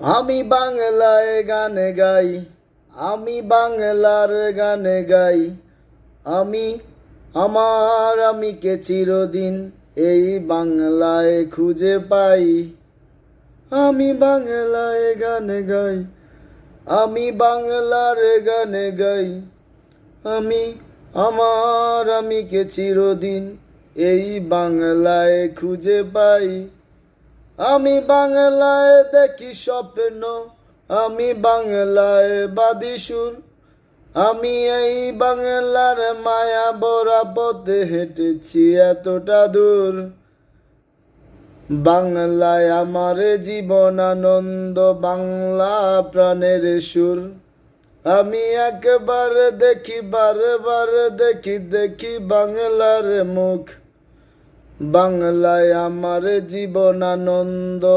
আমি বাংলায় গান গাই, আমি বাংলার গান গাই। আমি আমিকে চিরদিন এই বাংলায় খুঁজে পাই। আমি বাংলায় গান গাই, আমি বাংলার গান গাই। আমি আমিকে চিরদিন এই বাংলায় খুঁজে পাই। আমি বাংলায় দেখি স্বপ্ন, আমি বাংলায় বাদি সুর। আমি এই বাংলার মায়া ভরা পথে হেঁটেছি এতটা দূর। বাংলায় আমার জীবন আনন্দ, বাংলা প্রাণের সুর। আমি একবার দেখি, বারবার দেখি, দেখি বাংলার মুখ। বাংলায় আমার জীবন আনন্দ।